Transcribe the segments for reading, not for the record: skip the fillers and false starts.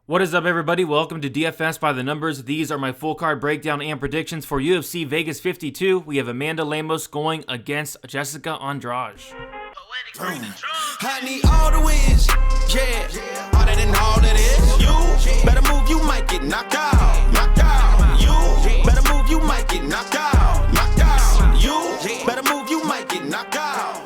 What is up, everybody? Welcome to DFS by the Numbers. These are my full card breakdown and predictions for UFC Vegas 52. We have Amanda Lemos going against Jessica Andrade. I need all the wins, yeah. Harder than all it is. You better move, you might get knocked out. Knocked out. You better move, you might get knocked out. Knocked out. You better move, you might get knocked out.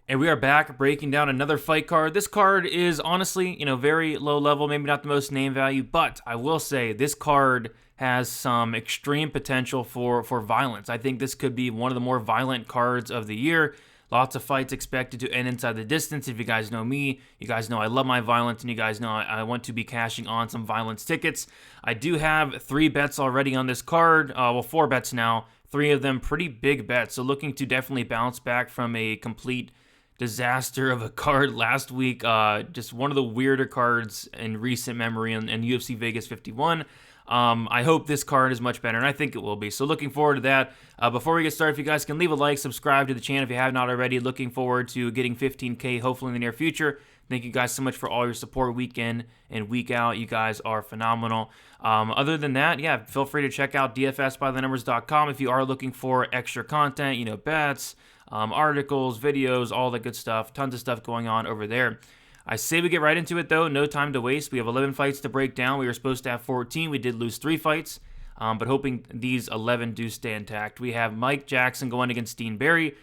And we are back breaking down another fight card. This card is honestly, very low level, maybe not the most name value, but I will say this card has some extreme potential for violence. I think this could be one of the more violent cards of the year. Lots of fights expected to end inside the distance. If you guys know me, you guys know I love my violence, and you guys know I want to be cashing on some violence tickets. I do have 3 bets already on this card. 4 bets now. 3 of them pretty big bets, so looking to definitely bounce back from a complete disaster of a card last week. Just one of the weirder cards in recent memory in UFC Vegas 51. I hope this card is much better, and I think it will be. So looking forward to that. Before we get started, if you guys can leave a like, subscribe to the channel if you have not already. Looking forward to getting 15K hopefully in the near future. Thank you guys so much for all your support week in and week out. You guys are phenomenal. Other than that, feel free to check out dfsbythenumbers.com if you are looking for extra content, bets, articles, videos, all that good stuff. Tons of stuff going on over there. I say we get right into it, though. No time to waste. We have 11 fights to break down. We were supposed to have 14. We did lose 3 fights, but hoping these 11 do stay intact. We have Mike Jackson going against Dean Barry,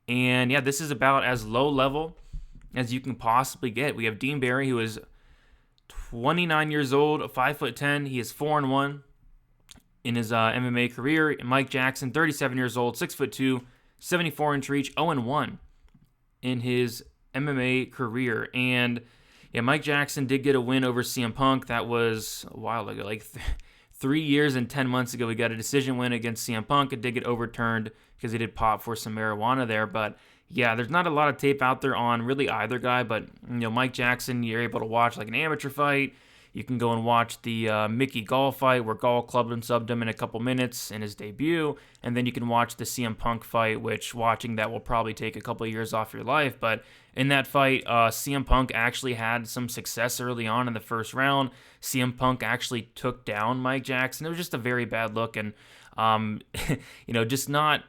and this is about as low level as you can possibly get. We have Dean Barry, who is 29 years old, 5'10". He is 4-1 in his MMA career. And Mike Jackson, 37 years old, 6'2", 74-inch reach, 0-1 in his MMA career. And Mike Jackson did get a win over CM Punk. That was a while ago, like 3 years and 10 months ago. We got a decision win against CM Punk. It did get overturned because he did pop for some marijuana there. But there's not a lot of tape out there on really either guy. But Mike Jackson, you're able to watch like an amateur fight. You can go and watch the Mickey Gall fight where Gall clubbed and subbed him in a couple minutes in his debut. And then you can watch the CM Punk fight, which watching that will probably take a couple of years off your life. But in that fight, CM Punk actually had some success early on in the first round. CM Punk actually took down Mike Jackson. It was just a very bad look. And, just not...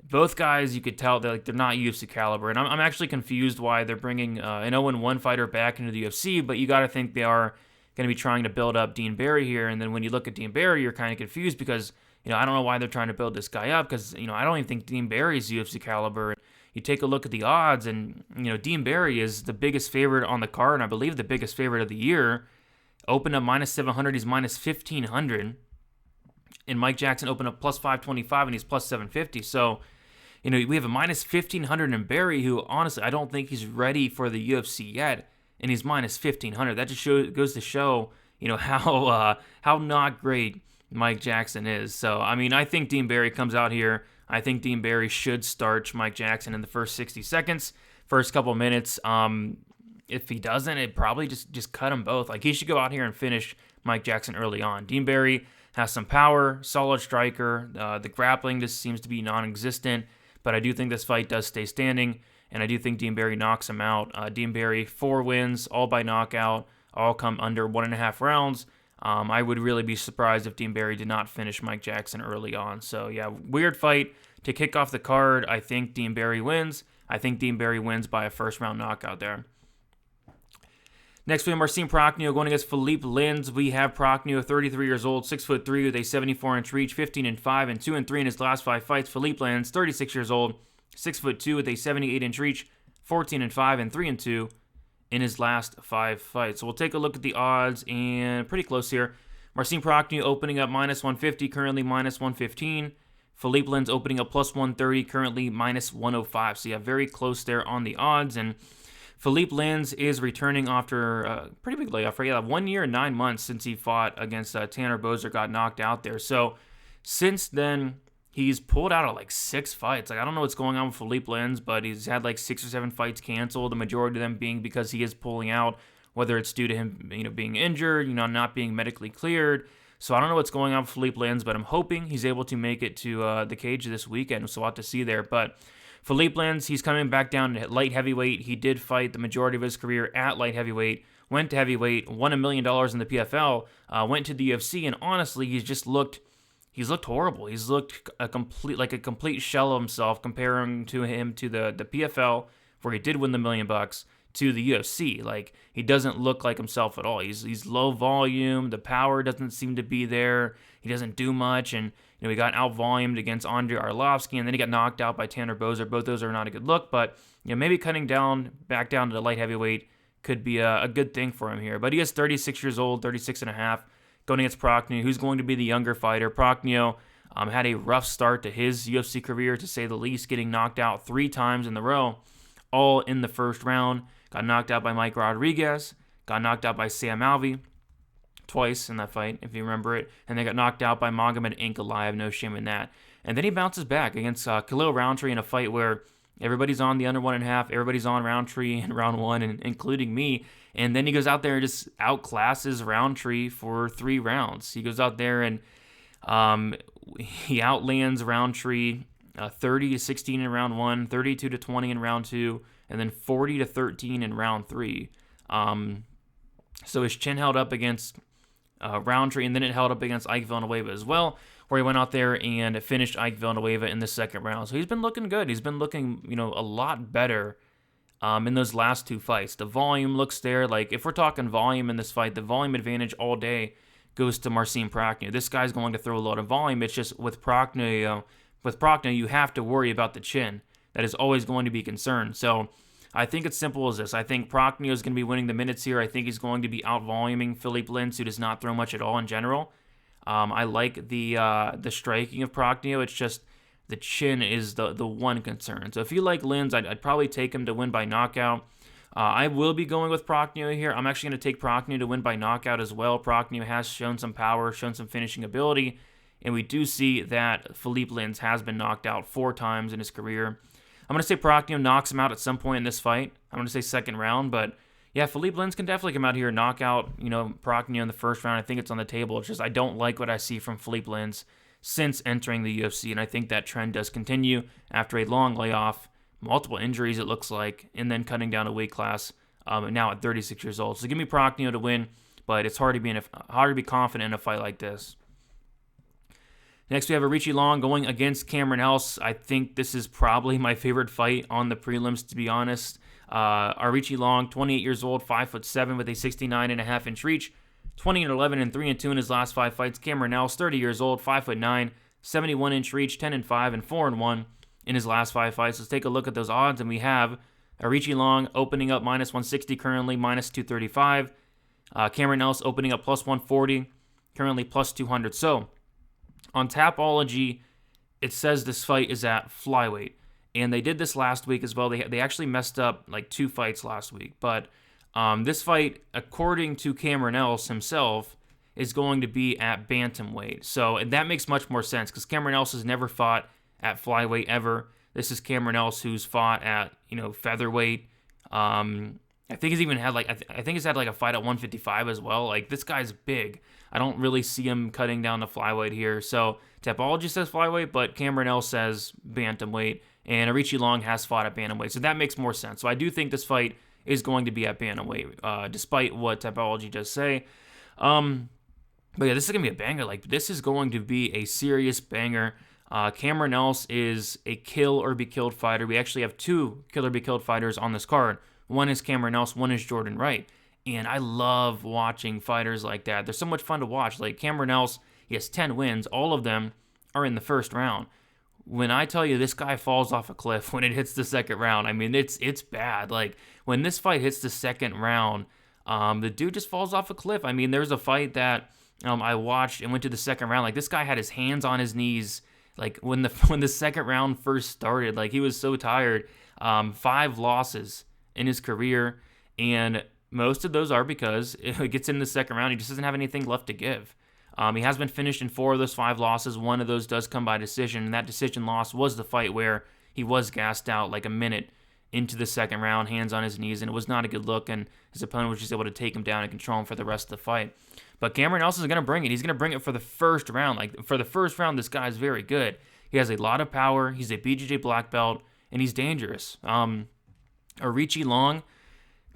Both guys, you could tell they're not UFC caliber. And I'm actually confused why they're bringing an 0-1 fighter back into the UFC. But you got to think they are going to be trying to build up Dean Barry here. And then when you look at Dean Barry, you're kind of confused because, I don't know why they're trying to build this guy up because, I don't even think Dean Barry is UFC caliber. You take a look at the odds and, Dean Barry is the biggest favorite on the card, and I believe the biggest favorite of the year. Opened up minus 700, he's minus 1,500. And Mike Jackson opened up plus 525, and he's plus 750. So, we have a minus 1,500 in Barry, who, honestly, I don't think he's ready for the UFC yet. And he's minus 1,500. That just goes to show, how not great Mike Jackson is. So, I think Dean Barry comes out here. I think Dean Barry should starch Mike Jackson in the first 60 seconds, first couple minutes. If he doesn't, it probably just cut them both. Like, he should go out here and finish Mike Jackson early on. Dean Barry has some power, solid striker. The grappling just seems to be non-existent. But I do think this fight does stay standing. And I do think Dean Barry knocks him out. Dean Barry, 4 wins, all by knockout, all come under 1.5 rounds. I would really be surprised if Dean Barry did not finish Mike Jackson early on. So, weird fight to kick off the card. I think Dean Barry wins. I think Dean Barry wins by a first-round knockout there. Next, we have Marcin Prachnio going against Philipe Lins. We have Prachnio, 33 years old, 6'3", with a 74-inch reach, 15-5 and 2-3 in his last 5 fights. Philipe Lins, 36 years old, 6'2", with a 78-inch reach, 14-5 and 3-2 in his last 5 fights. So we'll take a look at the odds, and pretty close here. Marcin Prachnio opening up minus 150, currently minus 115. Philipe Lins opening up plus 130, currently minus 105. So very close there on the odds. And Philipe Lins is returning after a pretty big layoff. 1 year and 9 months since he fought against Tanner Boser, got knocked out there. So since then, he's pulled out of 6 fights. I don't know what's going on with Philipe Lins, but he's had 6 or 7 fights canceled, the majority of them being because he is pulling out, whether it's due to him being injured, not being medically cleared. So I don't know what's going on with Philipe Lins, but I'm hoping he's able to make it to the cage this weekend, so we'll have to see there. But Philipe Lins, he's coming back down to light heavyweight. He did fight the majority of his career at light heavyweight, went to heavyweight, won $1 million in the PFL, went to the UFC, and honestly, he's looked horrible. He's looked a complete shell of himself comparing to him to the PFL, where he did win the $1 million, to the UFC. Like, he doesn't look like himself at all. He's low volume. The power doesn't seem to be there. He doesn't do much, and he got out-volumed against Andrei Arlovsky, and then he got knocked out by Tanner Boser. Both those are not a good look, but maybe cutting back down to the light heavyweight could be a good thing for him here. But he is 36 years old, 36 and a half, going against Prachnio, who's going to be the younger fighter. Prachnio had a rough start to his UFC career, to say the least, getting knocked out 3 times in a row, all in the first round. Got knocked out by Mike Rodriguez, got knocked out by Sam Alvey twice in that fight, if you remember it, and they got knocked out by Magomed Ankalaev, no shame in that. And then he bounces back against Khalil Roundtree in a fight where everybody's on the under 1.5, everybody's on Roundtree in round 1, including me, and then he goes out there and just outclasses Roundtree for 3 rounds. He goes out there and he outlands Roundtree 30-16 in round 1, 32-20 in round 2, and then 40-13 in round 3. So his chin held up against Roundtree, and then it held up against Ike Villanueva as well, where he went out there and finished Ike Villanueva in the second round. So he's been looking good. He's been looking, a lot better in those last 2 fights. The volume looks there. Like, if we're talking volume in this fight, the volume advantage all day goes to Marcin Prachnio. This guy's going to throw a lot of volume. It's just with Prachnio, you have to worry about the chin. That is always going to be concerned. So I think it's simple as this. I think Prachnio is going to be winning the minutes here. I think he's going to be out-voluming Philipe Lins, who does not throw much at all in general. I like the striking of Prachnio. It's just the chin is the one concern. So if you like Lins, I'd probably take him to win by knockout. I will be going with Prachnio here. I'm actually going to take Prachnio to win by knockout as well. Prachnio has shown some power, shown some finishing ability, and we do see that Philipe Lins has been knocked out 4 times in his career. I'm going to say Prachnio knocks him out at some point in this fight. I'm going to say second round, but yeah, Philipe Lins can definitely come out here and knock out, Prachnio in the first round. I think it's on the table. It's just I don't like what I see from Philipe Lins since entering the UFC, and I think that trend does continue after a long layoff, multiple injuries it looks like, and then cutting down a weight class, now at 36 years old. So give me Prachnio to win, but it's hard to be confident in a fight like this. Next, we have Aoriqileng going against Cameron Else. I think this is probably my favorite fight on the prelims, to be honest. Aoriqileng, 28 years old, 5'7", with a 69.5-inch reach, 20-11 and 3-2 in his last 5 fights. Cameron Else, 30 years old, 5'9", 71-inch reach, 10-5 and 4-1 in his last 5 fights. Let's take a look at those odds, and we have Aoriqileng opening up -160 currently, -235. Cameron Else opening up +140, currently +200. So on Tapology, it says this fight is at flyweight, and they did this last week as well. They actually messed up like 2 fights last week, but this fight, according to Cameron Else himself, is going to be at bantamweight. So that makes much more sense because Cameron Else has never fought at flyweight ever. This is Cameron Else who's fought at featherweight. I think he's even had I think he's had a fight at 155 as well. Like, this guy's big. I don't really see him cutting down to flyweight here. So Tapology says flyweight, but Cameron Else says bantamweight, and Aoriqileng has fought at bantamweight. So that makes more sense. So I do think this fight is going to be at bantamweight, despite what Tapology does say. But yeah, this is going to be a banger. Like, this is going to be a serious banger. Cameron Else is a kill or be killed fighter. We actually have 2 kill or be killed fighters on this card. One is Cameron Else, one is Jourdain Wright. And I love watching fighters like that. They're so much fun to watch. Like, Cameron Else, he has 10 wins. All of them are in the first round. When I tell you this guy falls off a cliff when it hits the second round, I mean, it's bad. Like, when this fight hits the second round, the dude just falls off a cliff. I mean, there's a fight that I watched and went to the second round. Like, this guy had his hands on his knees, like, when the second round first started. Like, he was so tired. 5 losses in his career, and most of those are because if it gets in the second round, he just doesn't have anything left to give. He has been finished in 4 of those 5 losses. One of those does come by decision, and that decision loss was the fight where he was gassed out like a minute into the second round, hands on his knees, and it was not a good look, and his opponent was just able to take him down and control him for the rest of the fight. But Cameron Else is going to bring it. He's going to bring it for the first round. Like, for the first round, this guy is very good. He has a lot of power. He's a BJJ black belt, and he's dangerous. Aoriqileng,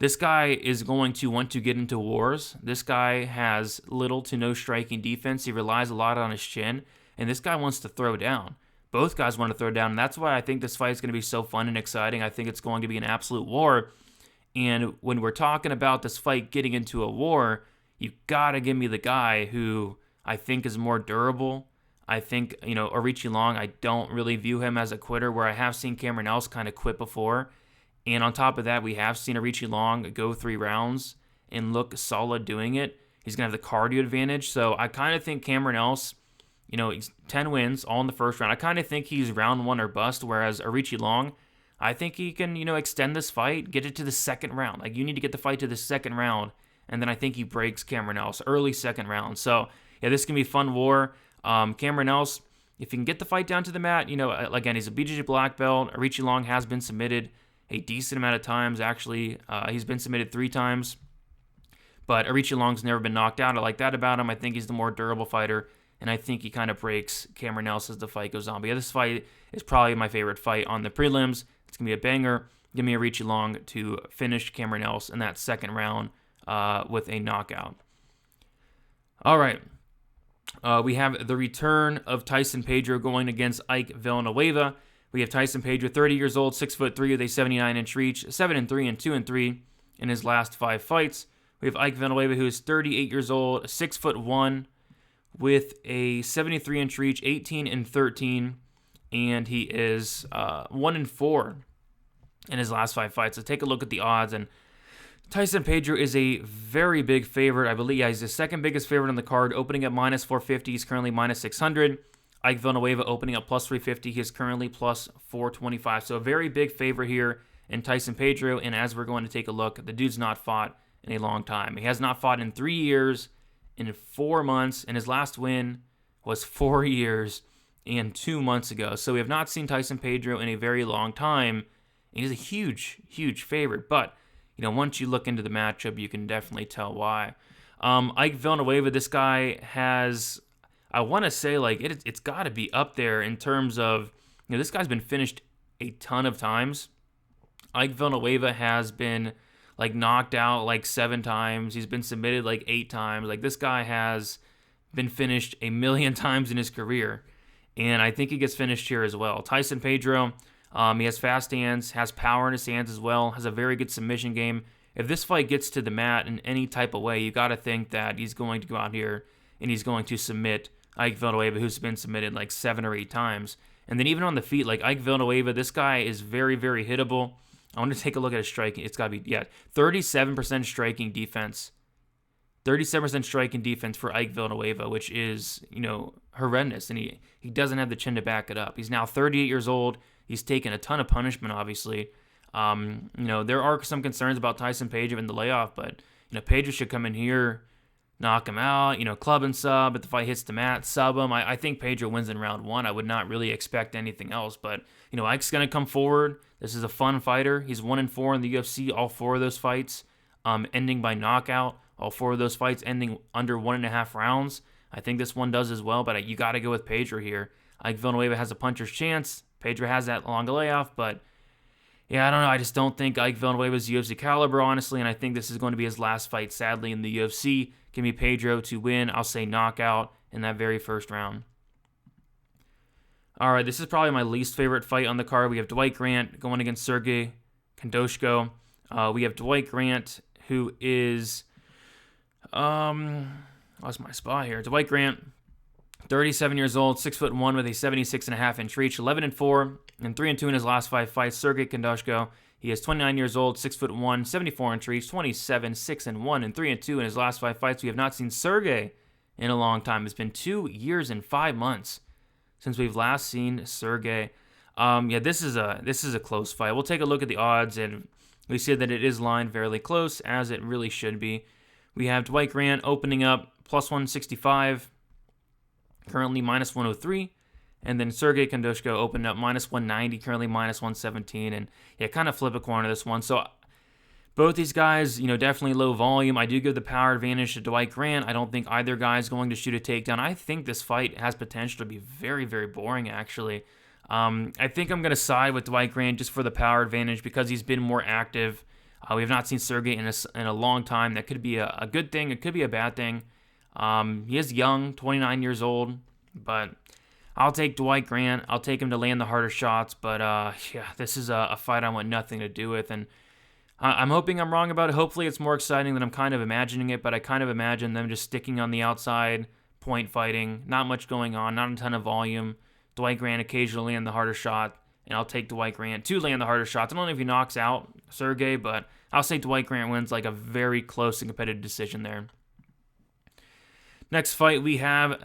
This guy is going to want to get into wars. This guy has little to no striking defense. He relies a lot on his chin, and this guy wants to throw down. Both guys want to throw down, and that's why I think this fight is going to be so fun and exciting. I think it's going to be an absolute war. And when we're talking about this fight getting into a war, you got to give me the guy who I think is more durable. I think, Aoriqileng, I don't really view him as a quitter, where I have seen Cameron Else kind of quit before. And on top of that, we have seen Aoriqileng go 3 rounds and look solid doing it. He's going to have the cardio advantage. So I kind of think Cameron Else, he's 10 wins all in the first round. I kind of think he's round 1 or bust, whereas Aoriqileng, I think he can, extend this fight, get it to the second round. Like, you need to get the fight to the second round, and then I think he breaks Cameron Else early second round. So, yeah, this can be a fun war. Cameron Else, if he can get the fight down to the mat, again, he's a BJJ black belt. Aoriqileng has been submitted a decent amount of times, actually. He's been submitted 3 times, but Aoriqileng's never been knocked out. I like that about him. I think he's the more durable fighter, and I think he kind of breaks Cameron Else as the fight goes on. But yeah, this fight is probably my favorite fight on the prelims. It's going to be a banger. Give me Aoriqileng to finish Cameron Else in that second round with a knockout. All right. We have the return of Tyson Pedro going against Ike Villanueva. We have Tyson Pedro, 30 years old, 6'3", with a 79-inch reach, 7-3 and 2-3 in his last 5 fights. We have Ike Villanueva, who is 38 years old, 6'1", with a 73-inch reach, 18-13, and he is 1-4 in his last 5 fights. So take a look at the odds, and Tyson Pedro is a very big favorite. I believe he's the second biggest favorite on the card, opening at minus 450. He's currently minus 600. Ike Villanueva opening up plus 350. He is currently plus 425. So a very big favorite here in Tyson Pedro. And as we're going to take a look, the dude's not fought in a long time. He has not fought in 3 years, in 4 months, and his last win was 4 years and 2 months ago. So we have not seen Tyson Pedro in a very long time. He's a huge, huge favorite. But, once you look into the matchup, you can definitely tell why. Ike Villanueva, this guy has, I want to say, it's got to be up there in terms of, this guy's been finished a ton of times. Ike Villanueva has been, knocked out, 7 times. He's been submitted, 8 times. This guy has been finished a million times in his career. And I think he gets finished here as well. Tyson Pedro, he has fast hands, has power in his hands as well, has a very good submission game. If this fight gets to the mat in any type of way, you got to think that he's going to go out here and he's going to submit Ike Villanueva, who's been submitted 7 or 8 times. And then even on the feet, Ike Villanueva, this guy is very, very hittable. I want to take a look at his striking. It's got to be, 37% striking defense. 37% striking defense for Ike Villanueva, which is, horrendous. And he doesn't have the chin to back it up. He's now 38 years old. He's taken a ton of punishment, obviously. There are some concerns about Tyson Pedro in the layoff, but, Pedro should come in here, knock him out, club and sub. If the fight hits the mat, sub him. I think Pedro wins in round 1. I would not really expect anything else, but, Ike's going to come forward. This is a fun fighter. He's 1-4 in the UFC, all 4 of those fights ending by knockout. All 4 of those fights ending under 1.5 rounds. I think this one does as well, but you got to go with Pedro here. Ike Villanueva has a puncher's chance. Pedro has that long layoff, but yeah, I don't know. I just don't think Ike Villanueva is UFC caliber, honestly, and I think this is going to be his last fight, sadly, in the UFC. Give me Pedro to win. I'll say knockout in that very first round. All right, this is probably my least favorite fight on the card. We have Dwight Grant going against Sergey Khandozhko. We have Dwight Grant, who is, lost my spot here. Dwight Grant, 37 years old, 6'1", with a 76.5-inch reach, 11-4 and 3-2 in his last 5 fights. Sergey Khandozhko, he is 29 years old, 6'1", 74-inch reach, 27, 6-1 and 3-2 in his last 5 fights. We have not seen Sergey in a long time. It's been 2 years and 5 months since we've last seen Sergey. This is a close fight. We'll take a look at the odds, and we see that it is lined fairly close, as it really should be. We have Dwight Grant opening up plus 165. Currently minus 103, and then Sergey Khandozhko opened up minus 190, currently minus 117, and kind of flip a coin on this one. So both these guys, definitely low volume. I do give the power advantage to Dwight Grant. I don't think either guy is going to shoot a takedown. I think this fight has potential to be very, very boring, actually. I think I'm going to side with Dwight Grant just for the power advantage because he's been more active. We have not seen Sergey in a long time. That could be a good thing. It could be a bad thing. He is young, 29 years old, but I'll take Dwight Grant. I'll take him to land the harder shots, but yeah, this is a fight I want nothing to do with, and I'm hoping I'm wrong about it. Hopefully it's more exciting than I'm kind of imagining it, but I kind of imagine them just sticking on the outside, point fighting, not much going on, not a ton of volume. Dwight Grant occasionally land the harder shot, and I'll take Dwight Grant to land the harder shots. I don't know if he knocks out Sergey, but I'll say Dwight Grant wins like a very close and competitive decision there. Next fight, we have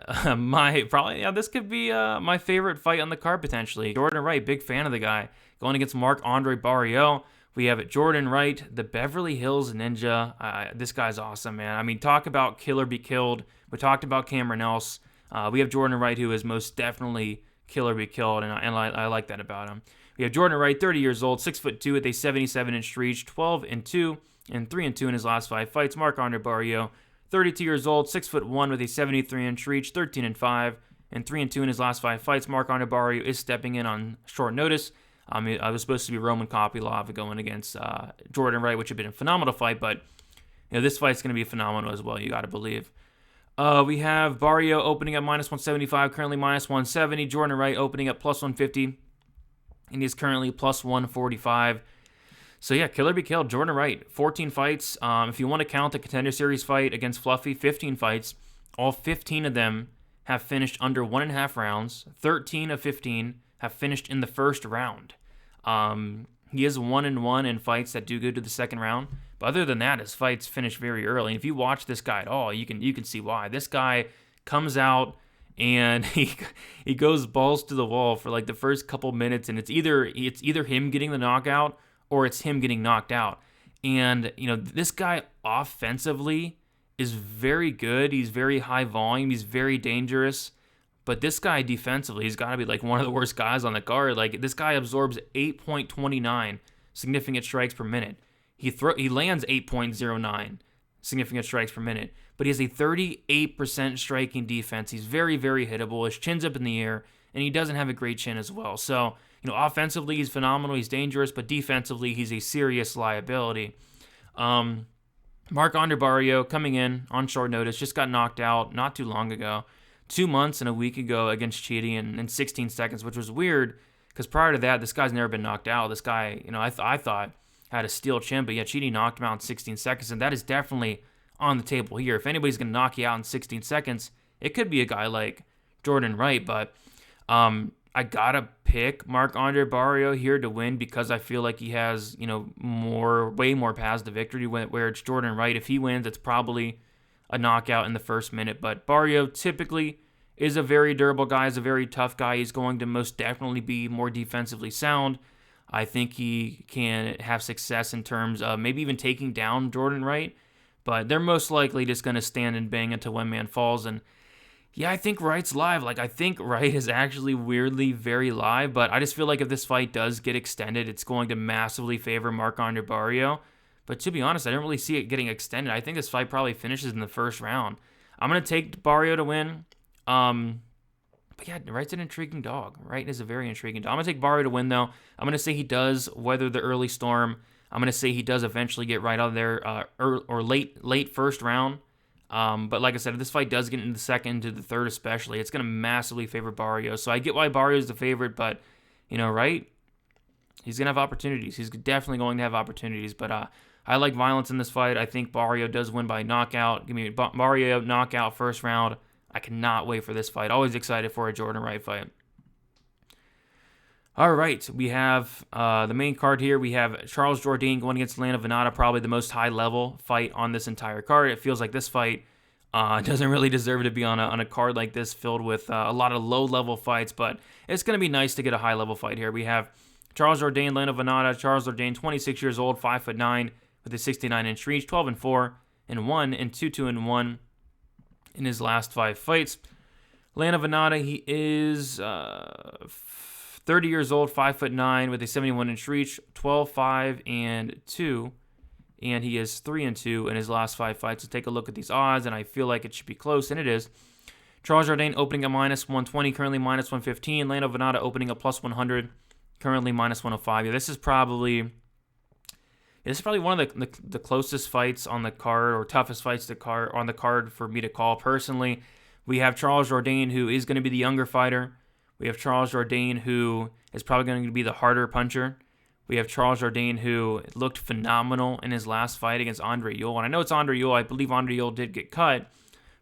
this could be my favorite fight on the card potentially. Jourdain Wright, big fan of the guy, going against Marc-Andre Barriault. We have Jourdain Wright, the Beverly Hills Ninja. This guy's awesome, man. I mean, talk about kill or be killed. We talked about Cameron Else. We have Jourdain Wright, who is most definitely kill or be killed, and I like that about him. We have Jourdain Wright, 30 years old, 6'2", with a 77-inch reach, 12-2, and 3-2 in his last 5 fights. Marc-Andre Barriault, 32 years old, 6'1", with a 73-inch reach, 13-5, and 3-2 in his last 5 fights. Marc-Andre Barriault is stepping in on short notice. I was supposed to be Roman Kopylov going against Jourdain Wright, which had been a phenomenal fight, but this fight's going to be phenomenal as well, you got to believe. We have Barriault opening up -175, currently -170. Jourdain Wright opening up +150, and he's currently +145. So yeah, kill or be killed. Jourdain Wright, 14 fights. If you want to count the Contender Series fight against Fluffy, 15 fights. All 15 of them have finished under 1.5 rounds. 13 of 15 have finished in the first round. He is 1-1 in fights that do go to the second round. But other than that, his fights finish very early. And if you watch this guy at all, you can see why. This guy comes out and he goes balls to the wall for like the first couple minutes, and it's either him getting the knockout or it's him getting knocked out. And this guy offensively is very good. He's very high volume. He's very dangerous. But this guy defensively, he's got to be like one of the worst guys on the card. Like, this guy absorbs 8.29 significant strikes per minute. He lands 8.09 significant strikes per minute, but he has a 38% striking defense. He's very, very hittable. His chin's up in the air, and he doesn't have a great chin as well. So, offensively, he's phenomenal. He's dangerous, but defensively, he's a serious liability. Marc-Andre Barriault coming in on short notice, just got knocked out not too long ago. 2 months and a week ago against Chidi in 16 seconds, which was weird because prior to that, this guy's never been knocked out. This guy, I thought had a steel chin, but yeah, Chidi knocked him out in 16 seconds, and that is definitely on the table here. If anybody's going to knock you out in 16 seconds, it could be a guy like Jourdain Wright, but I gotta pick Marc-Andre Barriault here to win because I feel like he has, way more paths to victory, where it's Jourdain Wright. If he wins, it's probably a knockout in the first minute, but Barriault typically is a very durable guy, is a very tough guy. He's going to most definitely be more defensively sound. I think he can have success in terms of maybe even taking down Jourdain Wright, but they're most likely just going to stand and bang until one man falls. And yeah, I think Wright's live. Like, I think Wright is actually weirdly very live, but I just feel like if this fight does get extended, it's going to massively favor Marc-Andre Barriault. But to be honest, I don't really see it getting extended. I think this fight probably finishes in the first round. I'm going to take Barriault to win. But yeah, Wright's an intriguing dog. Wright is a very intriguing dog. I'm going to take Barriault to win, though. I'm going to say he does weather the early storm. I'm going to say he does eventually get right out of there or late first round. But like I said, if this fight does get into the second, into the third especially, it's going to massively favor Barriault. So I get why Barriault is the favorite, but, Wright, he's going to have opportunities. He's definitely going to have opportunities, but I like violence in this fight. I think Barriault does win by knockout. Give me Barriault knockout first round. I cannot wait for this fight. Always excited for a Jourdain Wright fight. All right, we have the main card here. We have Charles Jourdain going against Lando Vannata, probably the most high-level fight on this entire card. It feels like this fight doesn't really deserve to be on a card like this filled with a lot of low-level fights, but it's going to be nice to get a high-level fight here. We have Charles Jourdain, Lando Vannata. Charles Jourdain, 26 years old, 5'9", with a 69-inch reach, 12-4, and 1, and 2-2-1 in his last 5 fights. Lando Vannata, he is 30 years old, 5'9", with a 71-inch reach, 12-5, and 2, and he is 3-2 in his last 5 fights. So take a look at these odds, and I feel like it should be close, and it is. Charles Jourdain opening at -120, currently -115. Lando Vannata opening at +100, currently -105. Yeah, this is probably This is probably one of the closest fights on the card, or toughest fights on the card for me to call personally. We have Charles Jourdain, who is going to be the younger fighter. We have Charles Jourdain, who is probably going to be the harder puncher. We have Charles Jourdain, who looked phenomenal in his last fight against Andriole. And I know it's Andriole. I believe Andriole did get cut,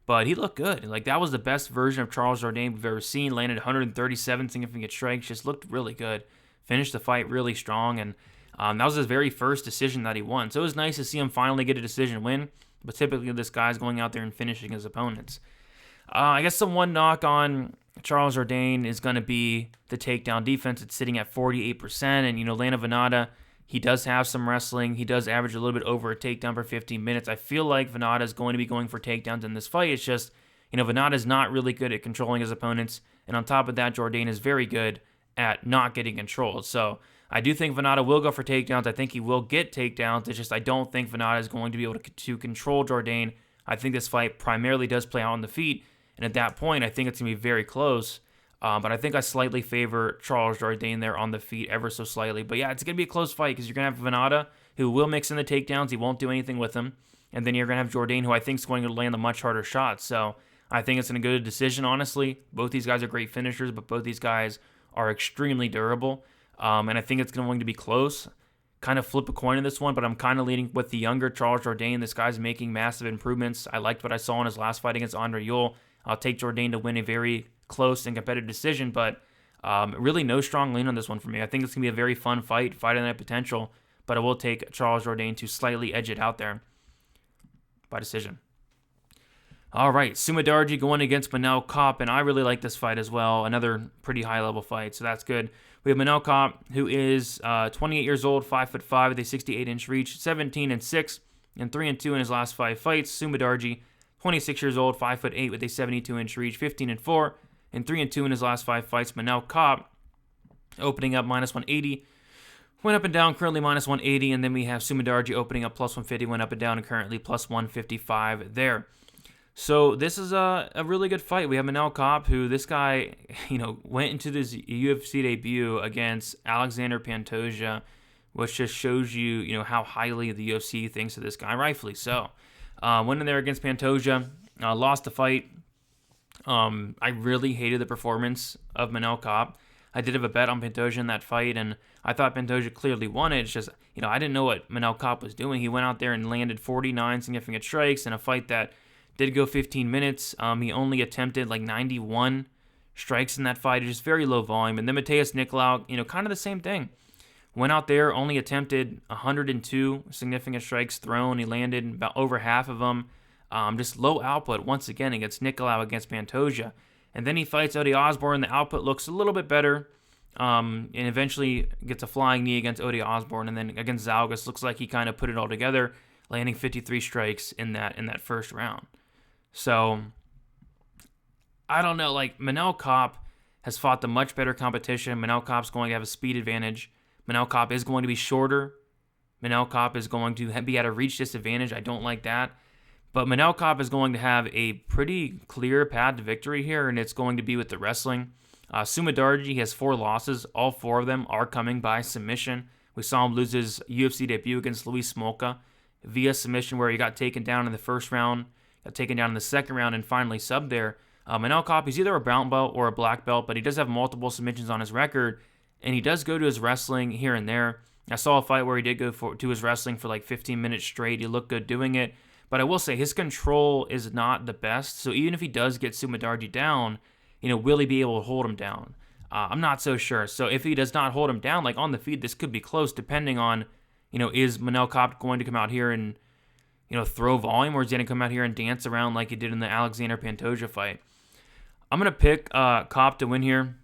but he looked good. Like, that was the best version of Charles Jourdain we've ever seen. Landed 137 significant strikes. Just looked really good. Finished the fight really strong. And that was his very first decision that he won. So it was nice to see him finally get a decision win. But typically this guy's going out there and finishing his opponents. I guess the one knock on Charles Jourdain is going to be the takedown defense. It's sitting at 48%. And, Lando Vannata, he does have some wrestling. He does average a little bit over a takedown per 15 minutes. I feel like Vannata is going to be going for takedowns in this fight. It's just, Vannata is not really good at controlling his opponents. And on top of that, Jourdain is very good at not getting controlled. So I do think Vannata will go for takedowns. I think he will get takedowns. It's just I don't think Vannata is going to be able to control Jourdain. I think this fight primarily does play out on the feet. And at that point, I think it's going to be very close. But I think I slightly favor Charles Jourdain there on the feet ever so slightly. But yeah, it's going to be a close fight because you're going to have Vannata, who will mix in the takedowns. He won't do anything with them. And then you're going to have Jourdain, who I think is going to land the much harder shots. So I think it's going to go to decision, honestly. Both these guys are great finishers, but both these guys are extremely durable. And I think it's going to be close. Kind of flip a coin in this one, but I'm kind of leaning with the younger Charles Jourdain. This guy's making massive improvements. I liked what I saw in his last fight against Andriole. I'll take Jourdain to win a very close and competitive decision, but really no strong lean on this one for me. I think it's going to be a very fun fight on that potential, but I will take Charles Jourdain to slightly edge it out there by decision. All right, Mudaerji going against Manel Kape, and I really like this fight as well. Another pretty high-level fight, so that's good. We have Manel Kape, who is 28 years old, 5'5", with a 68-inch reach, 17-6, and 3-2 in his last 5 fights. Mudaerji, 26 years old, 5'8", with a 72-inch reach, 15-4, and 3-2 in his last 5 fights. Manel Kape opening up -180, went up and down, currently -180, and then we have Mudaerji opening up +150, went up and down, and currently +155 there. So this is a really good fight. We have Manel Kape, who this guy, went into this UFC debut against Alexander Pantoja, which just shows you, how highly the UFC thinks of this guy, rightfully so. Went in there against Pantoja, lost the fight. I really hated the performance of Manel Kape. I did have a bet on Pantoja in that fight, and I thought Pantoja clearly won it. It's just, I didn't know what Manel Kape was doing. He went out there and landed 49 significant strikes in a fight that did go 15 minutes. He only attempted 91 strikes in that fight. It's just very low volume. And then Matheus Nicolau, kind of the same thing. Went out there, only attempted 102 significant strikes thrown. He landed about over half of them. Just low output once again against Nicolau, against Pantoja. And then he fights Ode Osbourne. The output looks a little bit better. And eventually gets a flying knee against Ode Osbourne. And then against Zhalgas, looks like he kind of put it all together, landing 53 strikes in that first round. So, I don't know, Manel Kape has fought the much better competition. Manel Kape's going to have a speed advantage. Manel Kape is going to be shorter. Manel Kape is going to be at a reach disadvantage. I don't like that. But Manel Kape is going to have a pretty clear path to victory here, and it's going to be with the wrestling. Mudaerji has 4 losses. All 4 of them are coming by submission. We saw him lose his UFC debut against Luis Smolka via submission, where he got taken down in the first round, got taken down in the second round, and finally subbed there. Manel Kape, he's either a brown belt or a black belt, but he does have multiple submissions on his record, and he does go to his wrestling here and there. I saw a fight where he did go to his wrestling for 15 minutes straight. He looked good doing it, but I will say his control is not the best, so even if he does get Mudaerji down, will he be able to hold him down? I'm not so sure. So if he does not hold him down, on the feet, this could be close, depending on, is Manel Kape going to come out here and throw volume, or is he going to come out here and dance around like he did in the Alexander Pantoja fight? I'm going to pick Kape to win here.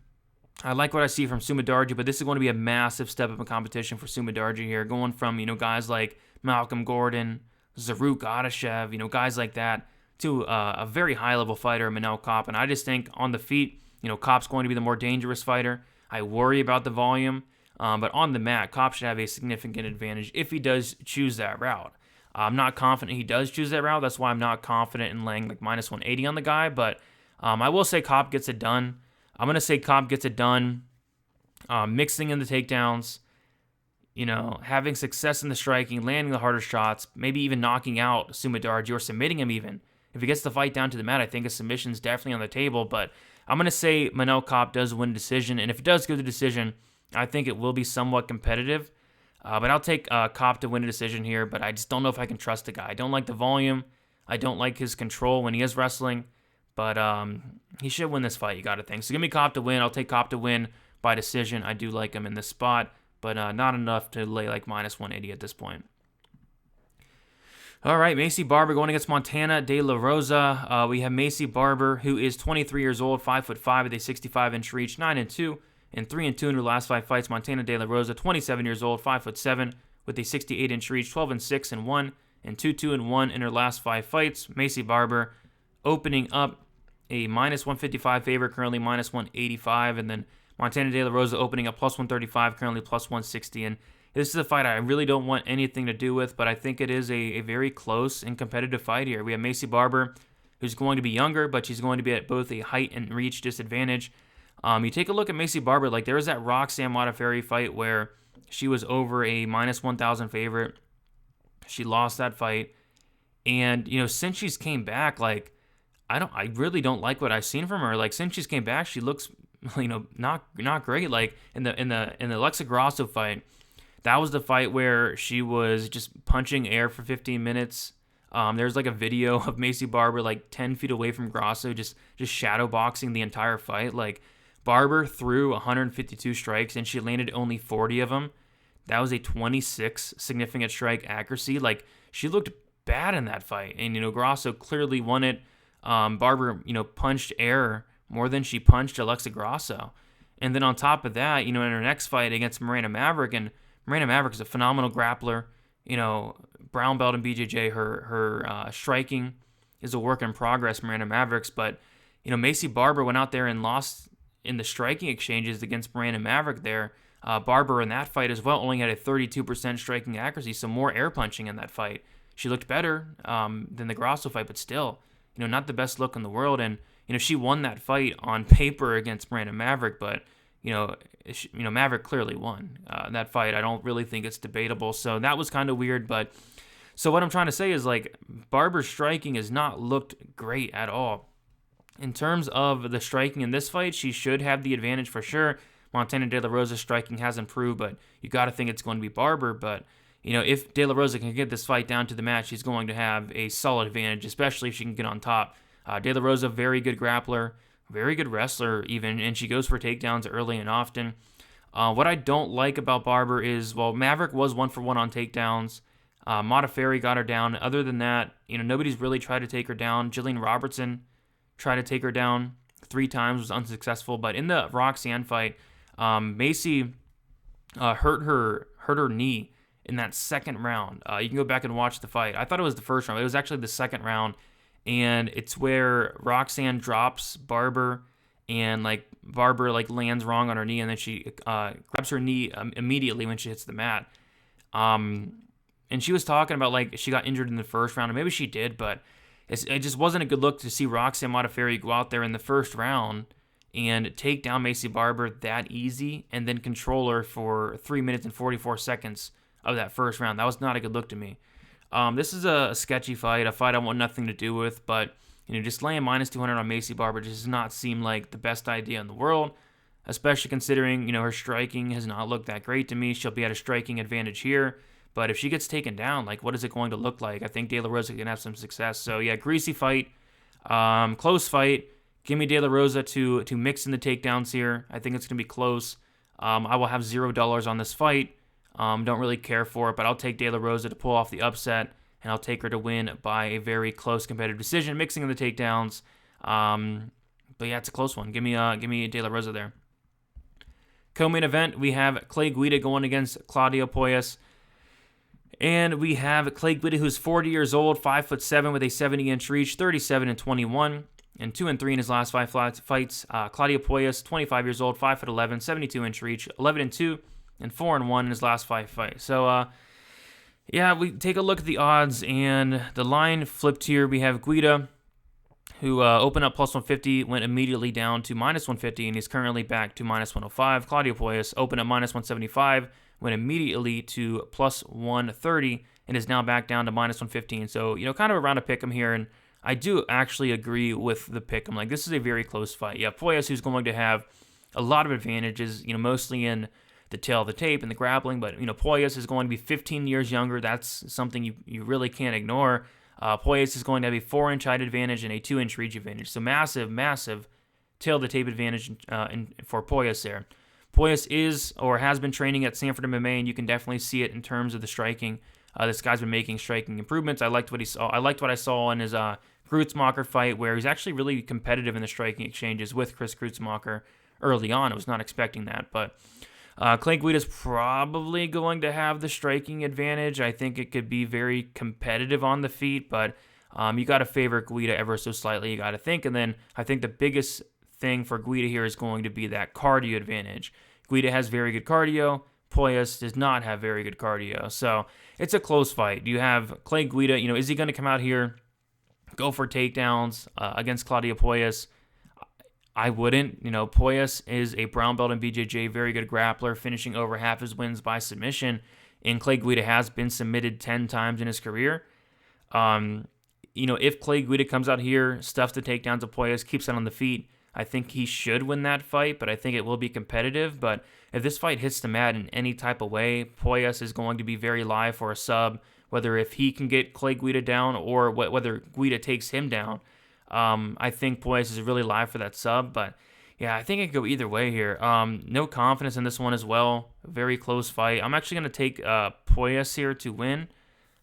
I like what I see from Mudaerji, but this is going to be a massive step up in competition for Mudaerji here, going from, guys like Malcolm Gordon, Zaruk Adashev, guys like that, to a very high-level fighter, Manel Kape. And I just think on the feet, Kape's going to be the more dangerous fighter. I worry about the volume, but on the mat, Kape should have a significant advantage if he does choose that route. I'm not confident he does choose that route. That's why I'm not confident in laying -180 on the guy, but I will say Kape gets it done. I'm going to say Kape gets it done, mixing in the takedowns, having success in the striking, landing the harder shots, maybe even knocking out Mudaerji or submitting him even. If he gets the fight down to the mat, I think a submission's definitely on the table, but I'm going to say Manel Kape does win decision, and if it does go to decision, I think it will be somewhat competitive. But I'll take Kape to win a decision here, but I just don't know if I can trust the guy. I don't like the volume. I don't like his control when he is wrestling, but he should win this fight, you got to think. So give me Kape to win. I'll take Kape to win by decision. I do like him in this spot, but not enough to lay like minus 180 at this point. All right, Maycee Barber going against Montana de la Rosa. We have Maycee Barber, who is 23 years old, 5'5" with a 65-inch reach, 9-2, and 3-2 in her last 5 fights. Montana de la Rosa, 27 years old, 5'7", with a 68-inch reach, 12-6 and 1, and 2-1 in her last 5 fights. Maycee Barber opening up a minus 155 favorite, currently minus 185, and then Montana de la Rosa opening up plus 135, currently plus 160, and this is a fight I really don't want anything to do with, but I think it is a very close and competitive fight here. We have Maycee Barber, who's going to be younger, but she's going to be at both a height and reach disadvantage. You take a look at Maycee Barber, like there was that Roxanne Modafferi fight where she was over a minus 1,000 favorite. She lost that fight, and since she's came back, like I really don't like what I've seen from her. Like since she's came back, she looks not great. Like in the Alexa Grasso fight. That was the fight where she was just punching air for 15 minutes. There's like a video of Maycee Barber like 10 feet away from Grasso, just shadow boxing the entire fight. Like Barber threw 152 strikes and she landed only 40 of them. That was a 26 significant strike accuracy. Like she looked bad in that fight, and Grasso clearly won it. Barber punched air more than she punched Alexa Grasso, and then on top of that, in her next fight against Miranda Maverick, and Miranda Maverick is a phenomenal grappler, brown belt in BJJ. Her striking is a work in progress, Miranda Maverick's, but Maycee Barber went out there and lost in the striking exchanges against Miranda Maverick there. Barber in that fight as well only had a 32% striking accuracy, so more air punching in that fight. She looked better than the Grasso fight, but still, not the best look in the world. And she won that fight on paper against Miranda Maverick, but Maverick clearly won that fight. I don't really think it's debatable. So that was kind of weird. But so what I'm trying to say is like Barber's striking has not looked great at all. In terms of the striking in this fight, she should have the advantage for sure. Montana de la Rosa's striking has improved, but you got to think it's going to be Barber. But if De La Rosa can get this fight down to the mat, she's going to have a solid advantage, especially if she can get on top. De La Rosa, very good grappler, very good wrestler even, and she goes for takedowns early and often. What I don't like about Barber is, Maverick was 1-for-1 on takedowns. Modafferi got her down. Other than that, nobody's really tried to take her down. Jillian Robertson tried to take her down 3 times, was unsuccessful. But in the Roxanne fight, Maycee hurt her knee in that second round. You can go back and watch the fight. I thought it was the first round. It was actually the second round, and it's where Roxanne drops Barber, and Barber lands wrong on her knee, and then she grabs her knee immediately when she hits the mat. And she was talking about she got injured in the first round, and maybe she did, but it just wasn't a good look to see Roxanne Modafferi go out there in the first round and take down Maycee Barber that easy, and then control her for 3 minutes and 44 seconds of that first round. That was not a good look to me. This is a sketchy fight, a fight I want nothing to do with, but just laying minus 200 on Maycee Barber just does not seem like the best idea in the world, especially considering her striking has not looked that great to me. She'll be at a striking advantage here, but if she gets taken down, what is it going to look like? I think De La Rosa can have some success. So yeah, greasy fight, close fight. Give me De La Rosa to mix in the takedowns here. I think it's going to be close. I will have $0 on this fight. Don't really care for it, but I'll take De La Rosa to pull off the upset, and I'll take her to win by a very close competitive decision, mixing in the takedowns. But yeah, it's a close one. Give me De La Rosa there. Co-main event, we have Clay Guida going against Claudio Puelles. And we have Clay Guida, who's 40 years old, 5'7" with a 70-inch reach, 37-21. And 2-3 in his last 5 fights. Claudio Puelles, 25 years old, 5'11", 72-inch reach, 11-2, and 4-1 in his last 5 fights. So, yeah, we take a look at the odds, and the line flipped here. We have Guida, who opened up plus 150, went immediately down to minus 150, and he's currently back to minus 105. Claudio Puelles opened up minus 175, went immediately to plus 130 and is now back down to minus 115. So, kind of around a pick'em here, and I do actually agree with the pick'em. Like, this is a very close fight. Yeah, Puelles, who's going to have a lot of advantages, mostly in the tail of the tape and the grappling, but, Puelles is going to be 15 years younger. That's something you really can't ignore. Puelles is going to have a 4-inch height advantage and a 2-inch reach advantage. So massive, massive tail of the tape advantage for Puelles there. Puelles is or has been training at Sanford MMA, and you can definitely see it in terms of the striking. This guy's been making striking improvements. I liked what I saw in his Grutzmacher fight, where he's actually really competitive in the striking exchanges with Chris Grutzmacher early on. I was not expecting that, but Clay Guida's probably going to have the striking advantage. I think it could be very competitive on the feet, but you got to favor Guida ever so slightly, you got to think. And then I think the biggest thing for Guida here is going to be that cardio advantage. Guida has very good cardio. Puelles does not have very good cardio. So it's a close fight. You have Clay Guida, is he going to come out here, go for takedowns against Claudio Puelles? I wouldn't. Puelles is a brown belt in BJJ, very good grappler, finishing over half his wins by submission. And Clay Guida has been submitted 10 times in his career. If Clay Guida comes out here, stuffs the takedowns of Puelles, keeps it on the feet, I think he should win that fight, but I think it will be competitive. But if this fight hits the mat in any type of way, Puelles is going to be very live for a sub, whether if he can get Clay Guida down or whether Guida takes him down. I think Puelles is really live for that sub, but yeah, I think it could go either way here. No confidence in this one as well. Very close fight. I'm actually going to take Puelles here to win.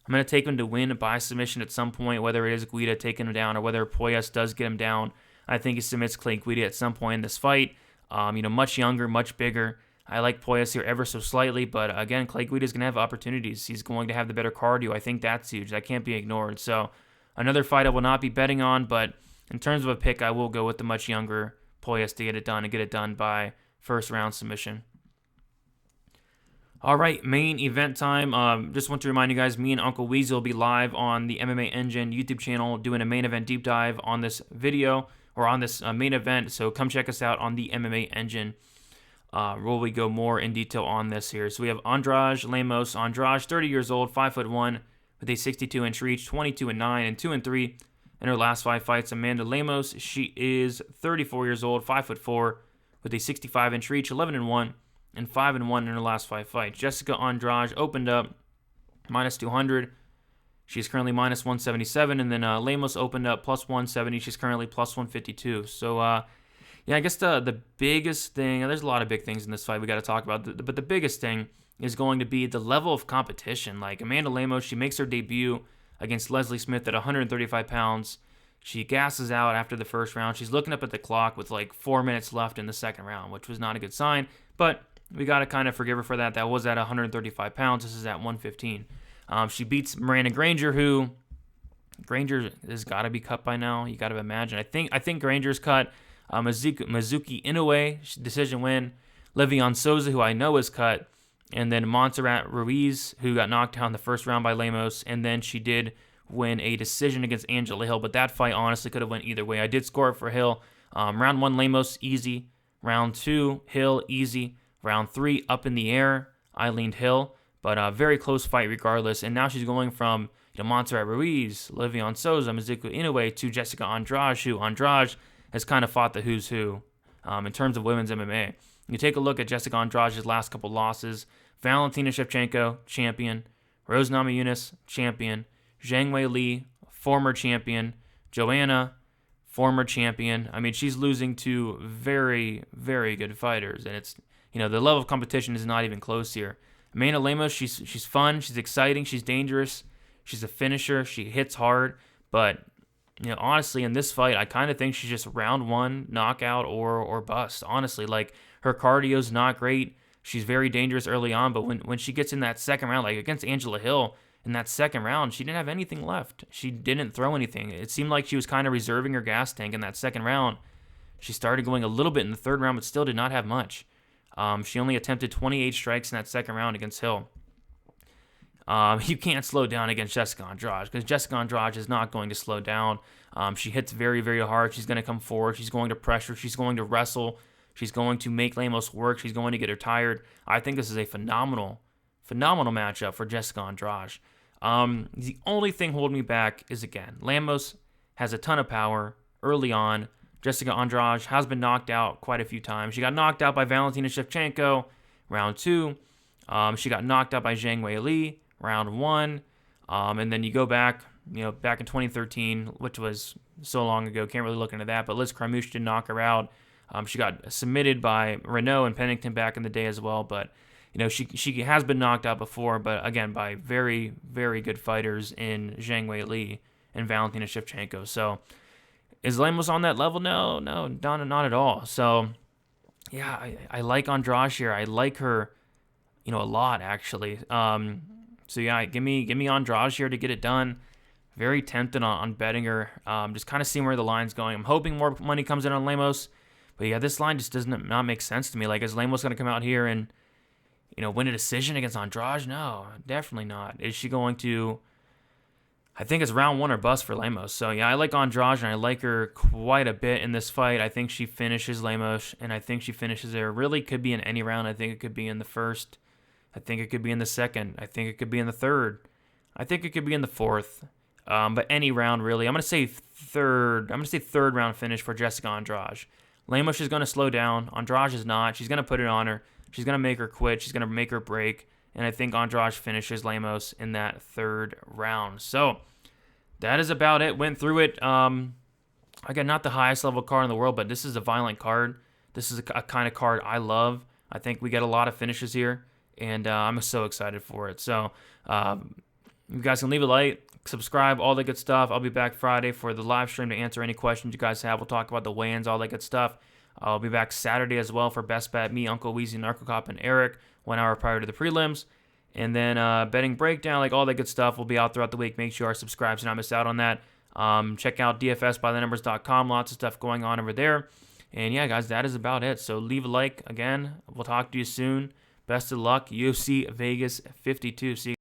I'm going to take him to win by submission at some point, whether it is Guida taking him down or whether Puelles does get him down. I think he submits Clay Guida at some point in this fight. Much younger, much bigger. I like Puelles here ever so slightly, but again, Clay Guida is going to have opportunities. He's going to have the better cardio. I think that's huge. That can't be ignored. So another fight I will not be betting on, but in terms of a pick, I will go with the much younger Puelles to get it done and get it done by first round submission. All right, main event time. Just want to remind you guys, me and Uncle Weezy will be live on the MMA Engine YouTube channel doing a main event deep dive on this video or on this main event. So come check us out on the MMA Engine. Where we go more in detail on this here. So we have Andrade Lemos. Andrade, 30 years old, 5'1", with a 62-inch reach, 22-9 and 2-3 in her last 5 fights. Amanda Lemos, she is 34 years old, 5'4", with a 65-inch reach, 11-1 and 5-1 in her last 5 fights. Jessica Andrade opened up minus 200. She's currently minus 177, and then Lemos opened up plus 170. She's currently plus 152. So, I guess the biggest thing, there's a lot of big things in this fight we got to talk about, but the biggest thing is going to be the level of competition. Like Amanda Lemos, she makes her debut against Leslie Smith at 135 pounds. She gasses out after the first round. She's looking up at the clock with like 4 minutes left in the second round, which was not a good sign, but we got to kind of forgive her for that. That was at 135 pounds. This is at 115. She beats Miranda Granger, who Granger has got to be cut by now. You got to imagine. I think Granger's cut. Mizuki Inoue, decision win. Levion Souza, who I know is cut. And then Montserrat Ruiz, who got knocked down in the first round by Lemos. And then she did win a decision against Angela Hill. But that fight honestly could have went either way. I did score it for Hill. Round 1, Lemos, easy. Round 2, Hill, easy. Round 3, up in the air. I leaned Hill. But a very close fight regardless. And now she's going from Montserrat Ruiz, Levion Souza, Mizuki Inoue to Jessica Andrade, who Andrade has kind of fought the who's who in terms of women's MMA. You take a look at Jessica Andrade's last couple losses. Valentina Shevchenko, champion. Rose Namajunas, champion. Zhang Wei Li, former champion. Joanna, former champion. I mean, she's losing to very, very good fighters. And it's, the level of competition is not even close here. Amanda Lemos, she's fun. She's exciting. She's dangerous. She's a finisher. She hits hard. But honestly, in this fight, I kind of think she's just round 1 knockout or bust. Honestly, like her cardio's not great. She's very dangerous early on, but when she gets in that second round, like against Angela Hill in that second round, she didn't have anything left. She didn't throw anything. It seemed like she was kind of reserving her gas tank in that second round. She started going a little bit in the third round, but still did not have much. She only attempted 28 strikes in that second round against Hill. You can't slow down against Jessica Andrade because Jessica Andrade is not going to slow down. She hits very, very hard. She's going to come forward. She's going to pressure. She's going to wrestle. She's going to make Lemos work. She's going to get her tired. I think this is a phenomenal phenomenal matchup for Jessica Andrade. The only thing holding me back is, again, Lemos has a ton of power early on. Jessica Andrade has been knocked out quite a few times. She got knocked out by Valentina Shevchenko round 2. She got knocked out by Zhang Weili round 1. And then you go back, back in 2013, which was so long ago, can't really look into that, but Liz Carmouche did knock her out. She got submitted by Renault and Pennington back in the day as well, but she has been knocked out before, but again, by very, very good fighters in Zhang Weili and Valentina Shevchenko. So is Lemos on that level? No, not at all. So yeah, I like Andrade here. I like her, a lot actually. So yeah, give me Andrade here to get it done. Very tempted on betting her. Just kind of seeing where the line's going. I'm hoping more money comes in on Lemos. But yeah, this line just doesn't not make sense to me. Like, is Lemos going to come out here and, win a decision against Andrade? No, definitely not. Is she going to? I think it's round 1 or bust for Lemos. So yeah, I like Andrade, and I like her quite a bit in this fight. I think she finishes Lemos, and I think she finishes there. Really could be in any round. I think it could be in the first. I think it could be in the second. I think it could be in the third. I think it could be in the fourth. But any round, really. I'm going to say third. I'm going to say third round finish for Jessica Andrade. Lemos is going to slow down. Andrade is not. She's going to put it on her. She's going to make her quit. She's going to make her break. And I think Andrade finishes Lemos in that third round. So that is about it. Went through it. Again, not the highest level card in the world, but this is a violent card. This is a kind of card I love. I think we get a lot of finishes here. And I'm so excited for it. So you guys can leave a like, subscribe, all that good stuff. I'll be back Friday for the live stream to answer any questions you guys have. We'll talk about the weigh-ins, all that good stuff. I'll be back Saturday as well for Best Bet. Me, Uncle Weezy, Narco Cop, and Eric, 1 hour prior to the prelims. And then betting breakdown, like all that good stuff, will be out throughout the week. Make sure you are subscribed so not miss out on that. Check out dfsbythenumbers.com. Lots of stuff going on over there. And yeah, guys, that is about it. So leave a like. Again, we'll talk to you soon. Best of luck. UFC Vegas 52. See you.